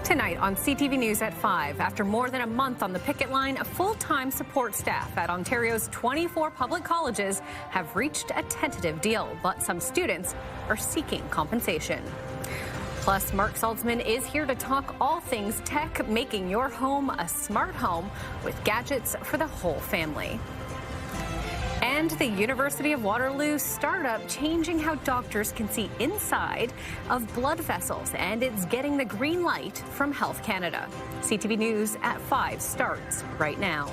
Tonight on CTV News at 5, after more than a month on the picket line, full-time support staff at Ontario's 24 public colleges have reached a tentative deal, but some students are seeking compensation. Plus, Mark Saltzman is here to talk all things tech, making your home a smart home with gadgets for the whole family. And the University of Waterloo startup changing how doctors can see inside of blood vessels, and it's getting the green light from Health Canada. CTV News at 5 starts right now.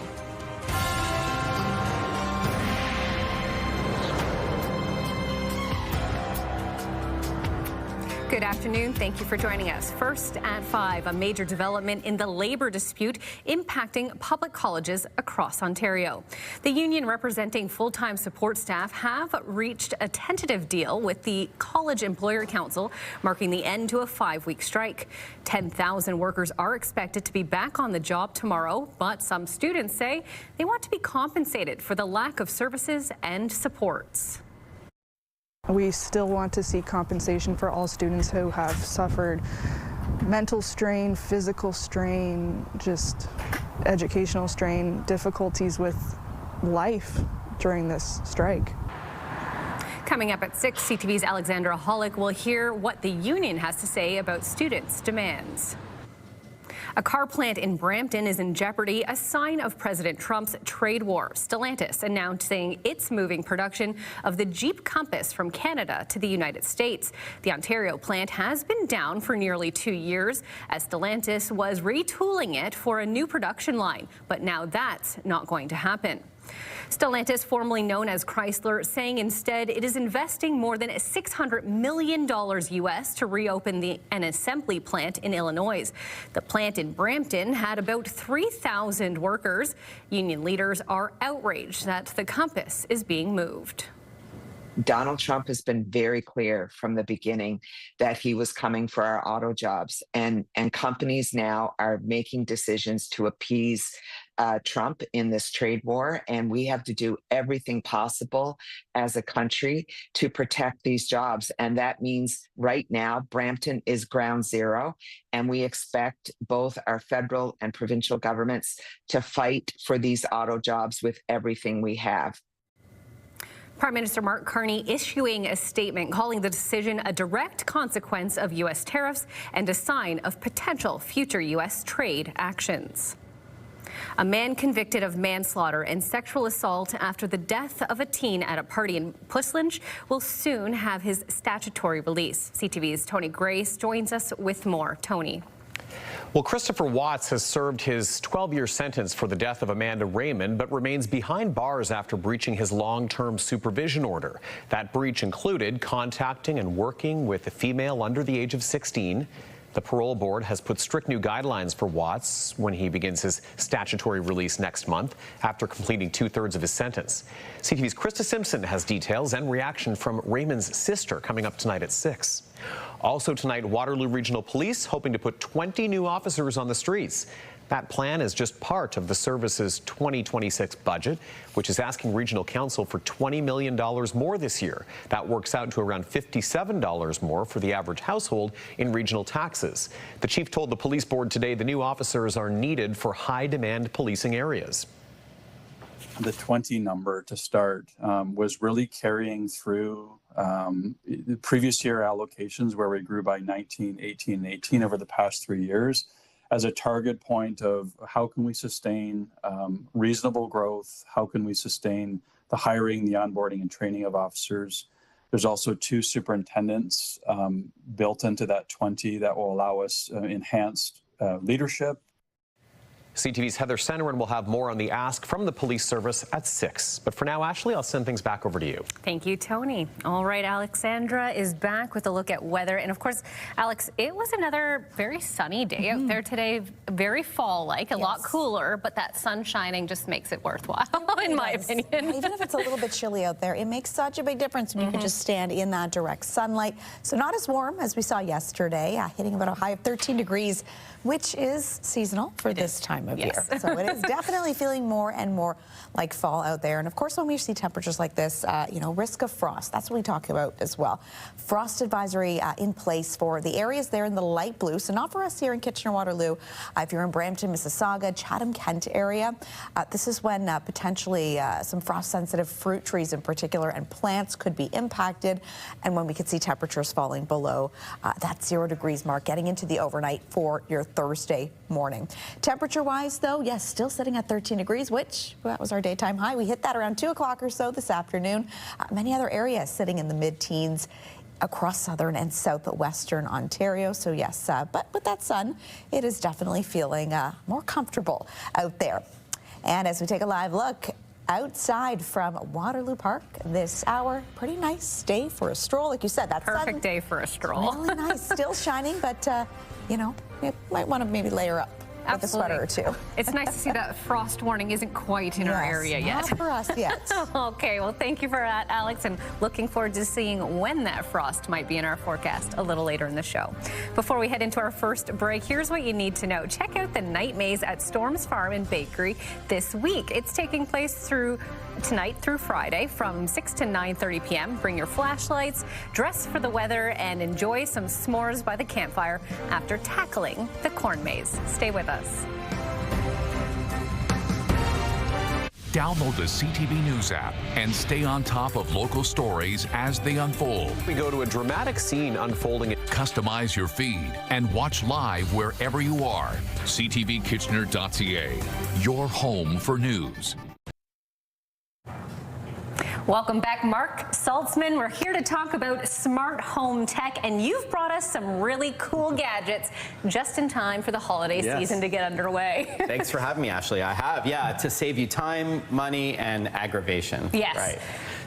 Good afternoon. Thank you for joining us. First at 5, a major development in the labor dispute impacting public colleges across Ontario. The union representing full-time support staff have reached a tentative deal with the College Employer Council, marking the end to a 5-week strike. 10,000 workers are expected to be back on the job tomorrow, but some students say they want to be compensated for the lack of services and supports. We still want to see compensation for all students who have suffered mental strain, physical strain, just educational strain, difficulties with life during this strike. Coming up at 6, CTV's Alexandra Hollick will hear what the union has to say about students' demands. A car plant in Brampton is in jeopardy, a sign of President Trump's trade war. Stellantis announcing it's moving production of the Jeep Compass from Canada to the United States. The Ontario plant has been down for nearly 2 years as Stellantis was retooling it for a new production line, but now that's not going to happen. Stellantis, formerly known as Chrysler, saying instead it is investing more than $600 million US to reopen an assembly plant in Illinois. The plant in Brampton had about 3,000 workers. Union leaders are outraged that the Compass is being moved. Donald Trump has been very clear from the beginning that he was coming for our auto jobs, and companies now are making decisions to appease Trump in this trade war, and we have to do everything possible as a country to protect these jobs. And that means right now Brampton is ground zero, and we expect both our federal and provincial governments to fight for these auto jobs with everything we have. Prime Minister Mark Carney issuing a statement calling the decision a direct consequence of U.S. tariffs and a sign of potential future U.S. trade actions. A man convicted of manslaughter and sexual assault after the death of a teen at a party in Puslinch will soon have his statutory release. CTV's Tony Grace joins us with more. Tony. Well, Christopher Watts has served his 12-year sentence for the death of Amanda Raymond, but remains behind bars after breaching his long-term supervision order. That breach included contacting and working with a female under the age of 16. The parole board has put strict new guidelines for Watts when he begins his statutory release next month after completing 2/3 of his sentence. CTV's Krista Simpson has details and reaction from Raymond's sister coming up tonight at 6. Also tonight, Waterloo Regional Police hoping to put 20 new officers on the streets. That plan is just part of the service's 2026 budget, which is asking Regional Council for $20 million more this year. That works out to around $57 more for the average household in regional taxes. The chief told the police board today the new officers are needed for high-demand policing areas. The 20 number to start was really carrying through the previous year allocations where we grew by 19, 18, and 18 over the past 3 years as a target point of how can we sustain reasonable growth, how can we sustain the hiring, the onboarding, and training of officers. There's also 2 superintendents built into that 20 that will allow us enhanced leadership. CTV's Heather Centerin will have more on the ask from the police service at 6. But for now, Ashley, I'll send things back over to you. Thank you, Tony. All right, Alexandra is back with a look at weather. And of course, Alex, it was another very sunny day out there today, very fall-like, a lot cooler, but that sun shining just makes it worthwhile, in my opinion. Even if it's a little bit chilly out there, it makes such a big difference when you can just stand in that direct sunlight. So not as warm as we saw yesterday, hitting about a high of 13 degrees, which is seasonal for this time of Yes. year. So it is definitely feeling more and more like fall out there. And of course, when we see temperatures like this, risk of frost, that's what we talk about as well. Frost advisory in place for the areas there in the light blue. So not for us here in Kitchener-Waterloo. If you're in Brampton, Mississauga, Chatham-Kent area, this is when potentially some frost-sensitive fruit trees in particular and plants could be impacted. And when we could see temperatures falling below that 0 degrees mark, getting into the overnight for your Thursday morning. Temperature-wise, though, yes, still sitting at 13 degrees, which that was our daytime high. We hit that around 2 o'clock or so this afternoon. Many other areas sitting in the mid-teens across southern and southwestern Ontario. So yes, but with that sun, it is definitely feeling more comfortable out there. And as we take a live look outside from Waterloo Park this hour, pretty nice day for a stroll. Like you said, that's Perfect day for a stroll. Really nice, still shining, but you might want to maybe layer up with a sweater or two. It's nice to see that frost warning isn't quite in our area yet. Not for us yet. Okay, well, thank you for that, Alex, and looking forward to seeing when that frost might be in our forecast a little later in the show. Before we head into our first break, here's what you need to know. Check out the night maze at Storms Farm and Bakery this week. It's taking place tonight through Friday from 6 to 9:30 p.m. Bring your flashlights, dress for the weather, and enjoy some s'mores by the campfire after tackling the corn maze. Stay with us. Download the CTV News app and stay on top of local stories as they unfold. We go to a dramatic scene unfolding. Customize your feed and watch live wherever you are. CTVKitchener.ca, your home for news. Welcome back, Mark Saltzman. We're here to talk about smart home tech, and you've brought us some really cool gadgets just in time for the holiday season to get underway. Thanks for having me, Ashley. I have, to save you time, money, and aggravation. Yes. Right.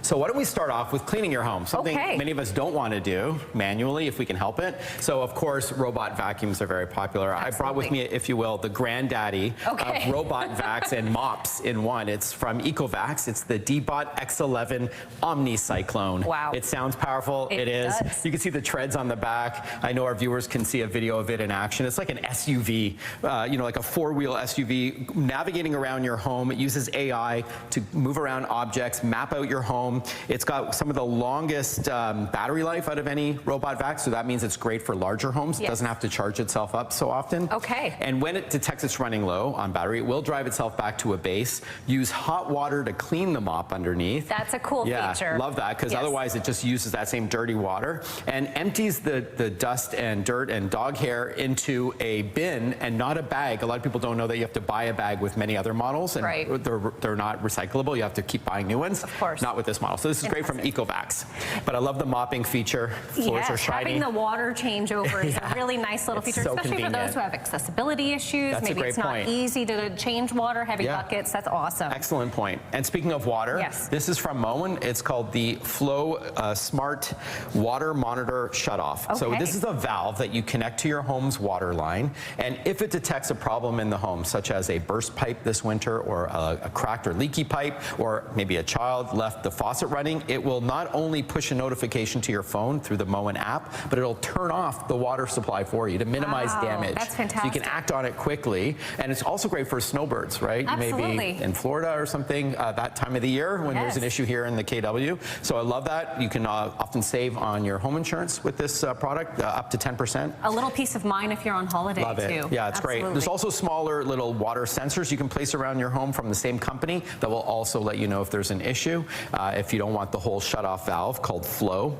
So why don't we start off with cleaning your home? Something many of us don't want to do manually if we can help it. So of course, robot vacuums are very popular. Absolutely. I brought with me, if you will, the granddaddy of robot vacs and mops in one. It's from EcoVacs. It's the D-Bot X11 Omnicyclone. Wow. It sounds powerful. It is. Does. You can see the treads on the back. I know our viewers can see a video of it in action. It's like an SUV, like a four-wheel SUV navigating around your home. It uses AI to move around objects, map out your home. It's got some of the longest battery life out of any robot vac, so that means it's great for larger homes. It doesn't have to charge itself up so often. Okay. And when it detects it's running low on battery, it will drive itself back to a base, use hot water to clean the mop underneath. That's a cool feature. Love that, because otherwise it just uses that same dirty water and empties the dust and dirt and dog hair into a bin and not a bag. A lot of people don't know that you have to buy a bag with many other models, and they're not recyclable. You have to keep buying new ones. Of course. Not with this model. So this is great from EcoVacs. But I love the mopping feature. Floors are shiny. Having the water changeover is a really nice little feature, especially for those who have accessibility issues. Maybe it's not easy to change water, heavy buckets. That's awesome. Excellent point. And speaking of water, this is from Moen. It's called the Flow Smart Water Monitor Shutoff. So this is a valve that you connect to your home's water line. And if it detects a problem in the home, such as a burst pipe this winter, or a cracked or leaky pipe, or maybe a child left the faucet running, it will not only push a notification to your phone through the Moen app, but it'll turn off the water supply for you to minimize damage. That's fantastic. So you can act on it quickly. And it's also great for snowbirds, right? Absolutely. You may be in Florida or something that time of the year when there's an issue here in the KW. So I love that. You can often save on your home insurance with this product, up to 10%. A little peace of mind if you're on holiday, Love it. too. Yeah, it's great. There's also smaller little water sensors you can place around your home from the same company that will also let you know if there's an issue, if you don't want the whole shut-off valve, called Flow.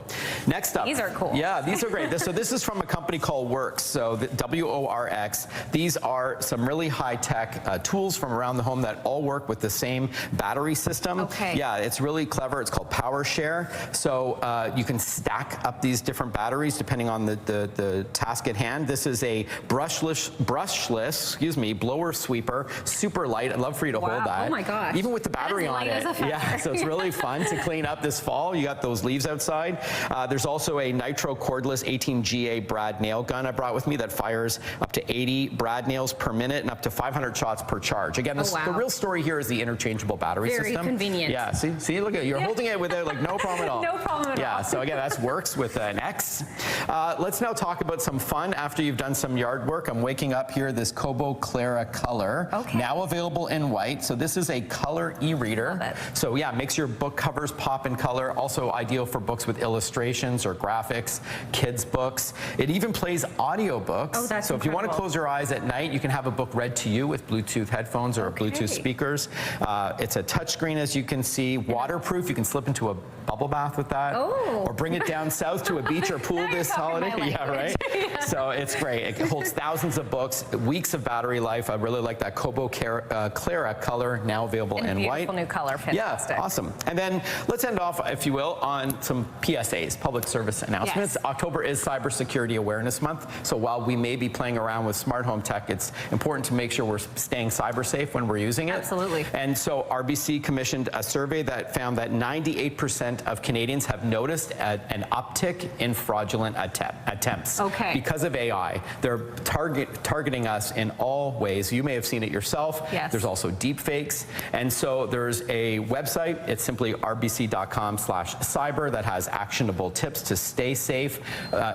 Next up. These are cool. Yeah, these are great. So this is from a company called Worx, so the W-O-R-X. These are some really high-tech tools from around the home that all work with the same battery system. Okay. Yeah, it's really clever. It's called Power Share. So you can stack up these different batteries depending on the task at hand. This is a brushless, blower sweeper, super light. I'd love for you to hold that. Oh my gosh. Even with the battery on it. Yeah, so it's really fun. to clean up this fall. You got those leaves outside. There's also a nitro cordless 18GA brad nail gun I brought with me that fires up to 80 brad nails per minute and up to 500 shots per charge. Again, the real story here is the interchangeable battery system. Very convenient. Yeah, see, look at it. You're holding it without like no problem at all. No problem at all. Yeah, so again, that works with an X. Let's now talk about some fun after you've done some yard work. I'm waking up here, this Kobo Clara color, now available in white. So this is a color e-reader. So yeah, makes your book covers pop in color. Also ideal for books with illustrations or graphics, kids books. It even plays audiobooks. Oh, that's so if you want to close your eyes at night, you can have a book read to you with Bluetooth headphones or Bluetooth speakers. It's a touchscreen, as you can see, waterproof. You can slip into a bubble bath with that, or bring it down south to a beach or pool this holiday. Yeah, right. So it's great. It holds thousands of books, weeks of battery life. I really like that Kobo Clara color, now available in white. Beautiful new color. Fantastic. Yeah, awesome. And then let's end off, if you will, on some PSAs, public service announcements. Yes. October is Cybersecurity Awareness Month. So while we may be playing around with smart home tech, it's important to make sure we're staying cyber safe when we're using it. Absolutely. And so RBC commissioned a survey that found that 98% of Canadians have noticed an uptick in fraudulent attempts. Because of AI. They're targeting us in all ways. You may have seen it yourself. Yes. There's also deep fakes. And so there's a website. It's simply rbc.com/cyber that has actionable tips to stay safe,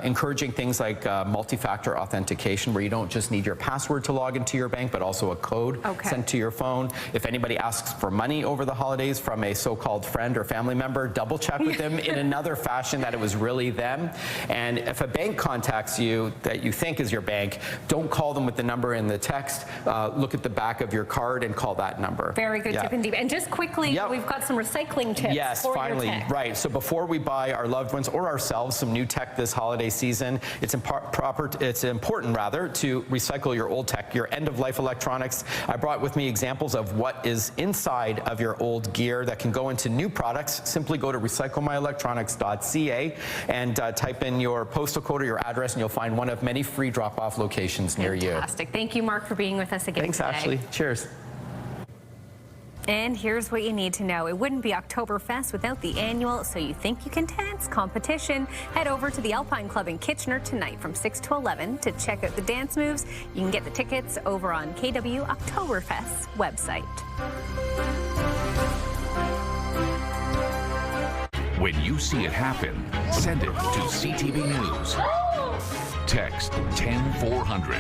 encouraging things like multi-factor authentication, where you don't just need your password to log into your bank, but also a code sent to your phone. If anybody asks for money over the holidays from a so-called friend or family member, double check with them in another fashion that it was really them. And if a bank contacts you that you think is your bank, don't call them with the number in the text. Look at the back of your card and call that number. Very good tip indeed. And just quickly, we've got some recycling tips. Yes, for finally. Your tech. Right. So before we buy our loved ones or ourselves some new tech this holiday season, it's important to recycle your old tech, your end-of-life electronics. I brought with me examples of what is inside of your old gear that can go into new products. Simply go to recyclemyelectronics.ca and type in your postal code or your address, and you'll find one of many free drop-off locations near you. Fantastic. Thank you, Mark, for being with us again Thanks, today. Ashley. Cheers. And here's what you need to know. It wouldn't be Oktoberfest without the annual So You Think You Can Dance competition. Head over to the Alpine Club in Kitchener tonight from 6 to 11 to check out the dance moves. You can get the tickets over on KW Oktoberfest's website. When you see it happen, send it to CTV News. Text 10400.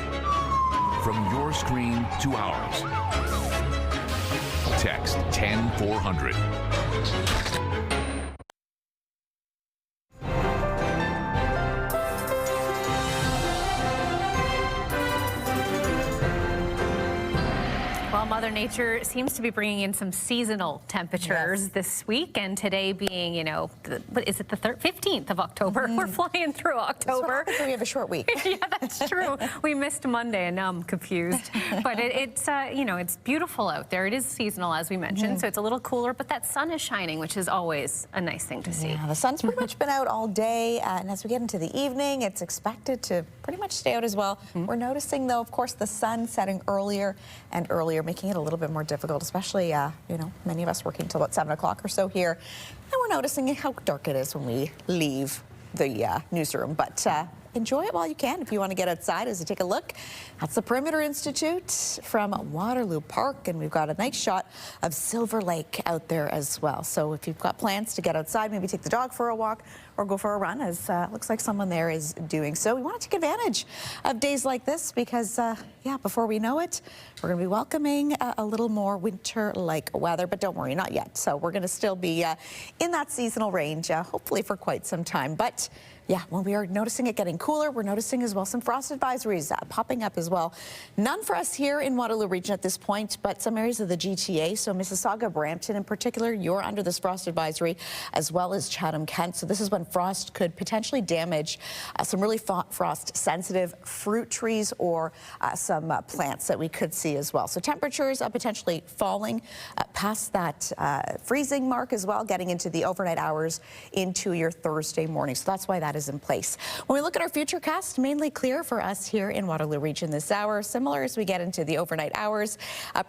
From your screen to ours. Text 10400. Well, Mother Nature seems to be bringing in some seasonal temperatures this week, and today being, you know, what is it, the 15th of October? We're flying through October. So we have a short week. Yeah, that's true. We missed Monday, and now I'm confused. But it's you know, it's beautiful out there. It is seasonal, as we mentioned, so it's a little cooler, but that sun is shining, which is always a nice thing to see. Yeah, the sun's pretty much been out all day, and as we get into the evening, it's expected to pretty much stay out as well. We're noticing, though, of course, the sun setting earlier and earlier, making it a little bit more difficult, especially, you know, many of us working till about 7 o'clock or so here. And we're noticing how dark it is when we leave the newsroom. But enjoy it while you can if you want to get outside as you take a look. That's the Perimeter Institute from Waterloo Park, and we've got a nice shot of Silver Lake out there as well. So if you've got plans to get outside, maybe take the dog for a walk or go for a run, as looks like someone there is doing so. We want to take advantage of days like this because, yeah, before we know it, we're going to be welcoming a little more winter-like weather, but don't worry, not yet. So we're going to still be in that seasonal range, hopefully for quite some time. But yeah, when we are noticing it getting cooler, we're noticing as well some frost advisories popping up as well. None for us here in Waterloo region at this point, but some areas of the GTA. So Mississauga, Brampton in particular, you're under this frost advisory, as well as Chatham-Kent. So this is when frost could potentially damage some really frost-sensitive fruit trees or some plants that we could see as well. So temperatures potentially falling past that freezing mark as well, getting into the overnight hours into your Thursday morning. So that's why that is in place. When we look at our futurecast, mainly clear for us here in Waterloo Region this hour. Similar as we get into the overnight hours.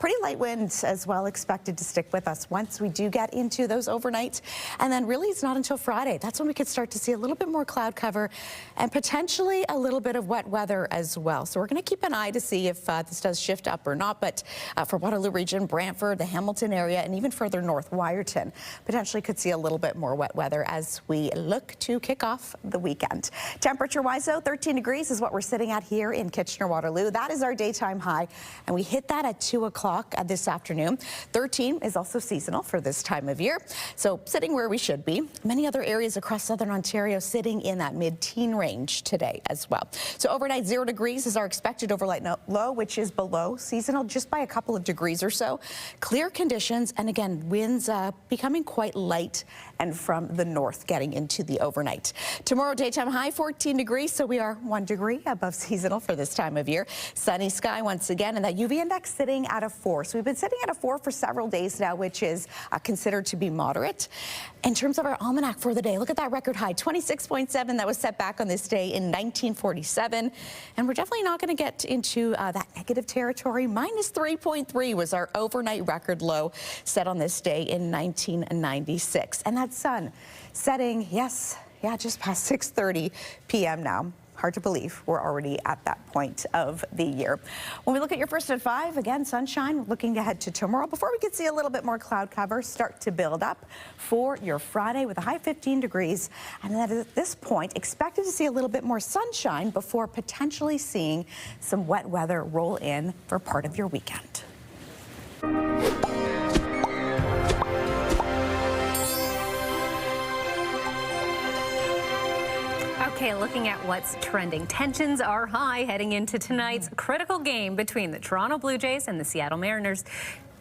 Pretty light winds as well expected to stick with us once we do get into those overnights. And then really it's not until Friday. That's when we could start to see a little bit more cloud cover and potentially a little bit of wet weather as well. So we're going to keep an eye to see if this does shift up or not. But for Waterloo Region, Brantford, the Hamilton area, and even further north, Wyerton, potentially could see a little bit more wet weather as we look to kick off the weekend. Temperature-wise, though, 13 degrees is what we're sitting at here in Kitchener-Waterloo. That is our daytime high, and we hit that at 2 o'clock this afternoon. 13 is also seasonal for this time of year, so sitting where we should be. Many other areas across southern Ontario sitting in that mid-teen range today as well. So overnight, 0 degrees is our expected overnight low, which is below seasonal just by a couple of degrees or so. Clear conditions, and again, winds becoming quite light and from the north getting into the overnight. Tomorrow, daytime high 14 degrees, so we are 1 degree above seasonal for this time of year. Sunny sky once again, and that UV index sitting at a 4. So we've been sitting at a 4 for several days now, which is considered to be moderate. In terms of our almanac for the day, look at that record high, 26.7 that was set back on this day in 1947. And we're definitely not going to get into that negative territory. Minus 3.3 was our overnight record low set on this day in 1996. And that sun setting, yes, just past 6:30 p.m. now. Hard to believe we're already at that point of the year. When we look at your first at 5, again, sunshine, looking ahead to tomorrow. Before we can see a little bit more cloud cover start to build up for your Friday with a high 15 degrees. And then at this point, expected to see a little bit more sunshine before potentially seeing some wet weather roll in for part of your weekend. Okay, looking at what's trending. Tensions are high heading into tonight's critical game between the Toronto Blue Jays and the Seattle Mariners.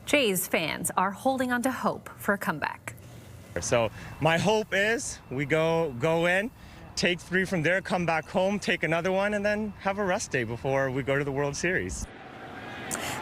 Jays fans are holding on to hope for a comeback. So my hope is we go in, take 3 from there, come back home, take another one, and then have a rest day before we go to the World Series.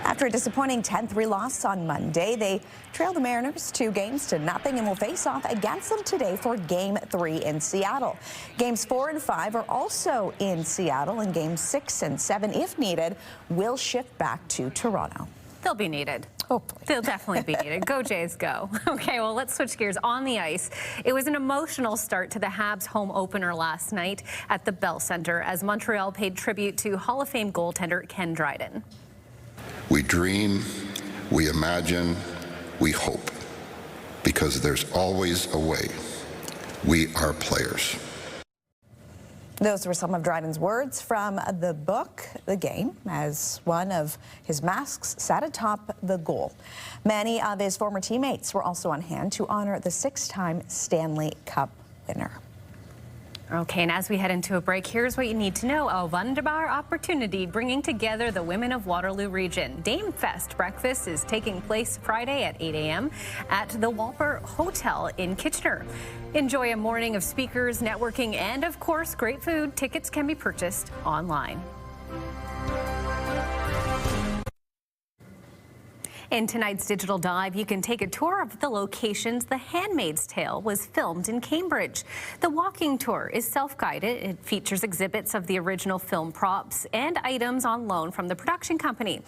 After a disappointing 10-3 loss on Monday, they trailed the Mariners 2-0 and will face off against them today for Game 3 in Seattle. Games 4 and 5 are also in Seattle, and Games 6 and 7, if needed, will shift back to Toronto. They'll be needed. Hopefully. They'll definitely be needed. Go Jays, go. Okay, well, let's switch gears. On the ice, it was an emotional start to the Habs home opener last night at the Bell Centre as Montreal paid tribute to Hall of Fame goaltender Ken Dryden. We dream, we imagine, we hope, because there's always a way. We are players. Those were some of Dryden's words from the book, The Game, as one of his masks sat atop the goal. Many of his former teammates were also on hand to honor the 6-time Stanley Cup winner. Okay, and as we head into a break, here's what you need to know. A wunderbar opportunity bringing together the women of Waterloo Region. Dame Fest breakfast is taking place Friday at 8 a.m. at the Walper Hotel in Kitchener. Enjoy a morning of speakers, networking, and of course, great food. Tickets can be purchased online. In tonight's Digital Dive, you can take a tour of the locations The Handmaid's Tale was filmed in Cambridge. The walking tour is self-guided. It features exhibits of the original film props and items on loan from the production company.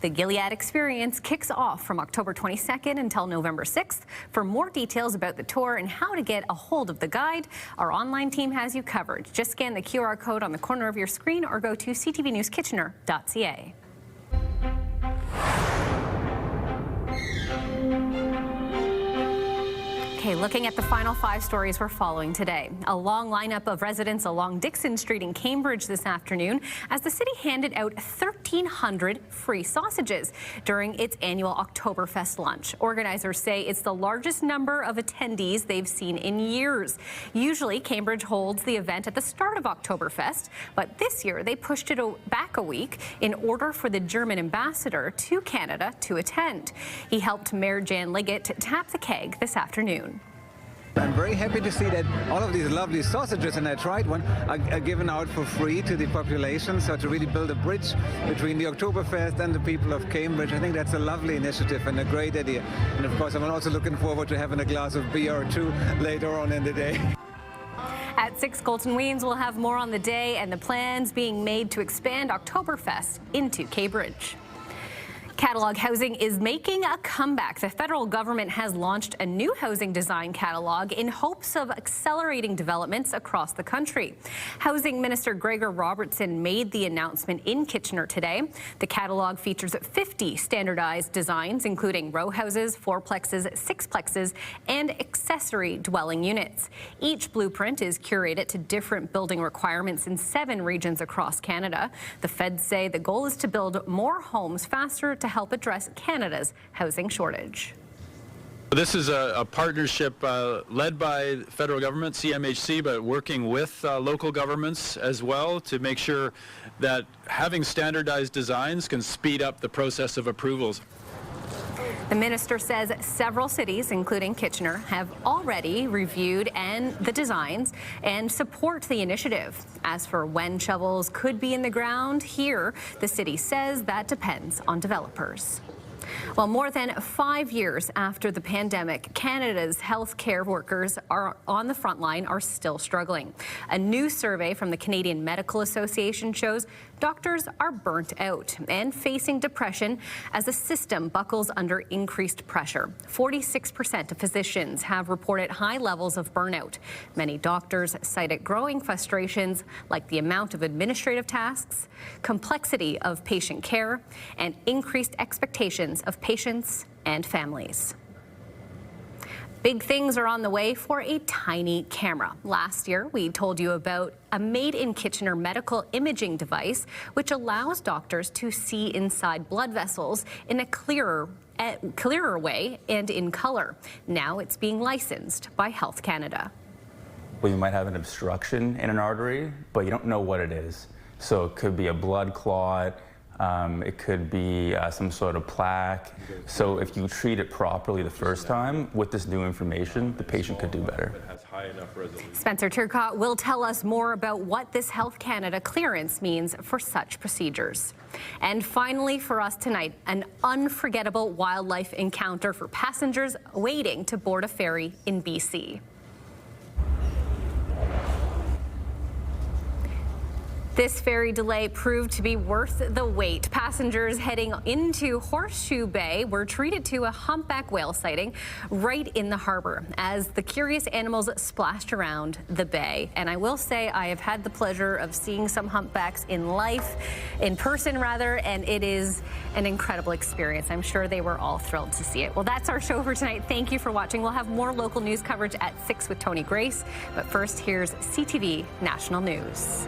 The Gilead experience kicks off from October 22nd until November 6th. For more details about the tour and how to get a hold of the guide, our online team has you covered. Just scan the QR code on the corner of your screen or go to ctvnewskitchener.ca. Okay, looking at the final 5 stories we're following today. A long lineup of residents along Dixon Street in Cambridge this afternoon as the city handed out 1,300 free sausages during its annual Oktoberfest lunch. Organizers say it's the largest number of attendees they've seen in years. Usually, Cambridge holds the event at the start of Oktoberfest, but this year they pushed it back a week in order for the German ambassador to Canada to attend. He helped Mayor Jan Liggett tap the keg this afternoon. I'm very happy to see that all of these lovely sausages, and I tried one, are given out for free to the population. So to really build a bridge between the Oktoberfest and the people of Cambridge, I think that's a lovely initiative and a great idea. And of course, I'm also looking forward to having a glass of beer or two later on in the day. At 6, Colton Weems will have more on the day and the plans being made to expand Oktoberfest into Cambridge. Catalog housing is making a comeback. The federal government has launched a new housing design catalog in hopes of accelerating developments across the country. Housing Minister Gregor Robertson made the announcement in Kitchener today. The catalog features 50 standardized designs, including row houses, fourplexes, sixplexes, and accessory dwelling units. Each blueprint is curated to different building requirements in 7 regions across Canada. The feds say the goal is to build more homes faster to help address Canada's housing shortage. This is a partnership led by the federal government, CMHC, but working with local governments as well to make sure that having standardized designs can speed up the process of approvals. The minister says several cities, including Kitchener, have already reviewed the designs and support the initiative. As for when shovels could be in the ground, here the city says that depends on developers. Well, more than 5 years after the pandemic, Canada's healthcare workers are on the front line are still struggling. A new survey from the Canadian Medical Association shows doctors are burnt out and facing depression as the system buckles under increased pressure. 46% of physicians have reported high levels of burnout. Many doctors cited growing frustrations like the amount of administrative tasks, complexity of patient care, and increased expectations of patients and families. Big things are on the way for a tiny camera. Last year, we told you about a made-in-Kitchener medical imaging device, which allows doctors to see inside blood vessels in a clearer way and in color. Now it's being licensed by Health Canada. Well, you might have an obstruction in an artery, but you don't know what it is. So it could be a blood clot, it could be some sort of plaque. So if you treat it properly the first time, with this new information, the patient could do better. Spencer Turcott will tell us more about what this Health Canada clearance means for such procedures. And finally for us tonight, an unforgettable wildlife encounter for passengers waiting to board a ferry in BC. This ferry delay proved to be worth the wait. Passengers heading into Horseshoe Bay were treated to a humpback whale sighting right in the harbor as the curious animals splashed around the bay. And I will say I have had the pleasure of seeing some humpbacks in person, and it is an incredible experience. I'm sure they were all thrilled to see it. Well, that's our show for tonight. Thank you for watching. We'll have more local news coverage at 6 with Tony Grace. But first, here's CTV National News.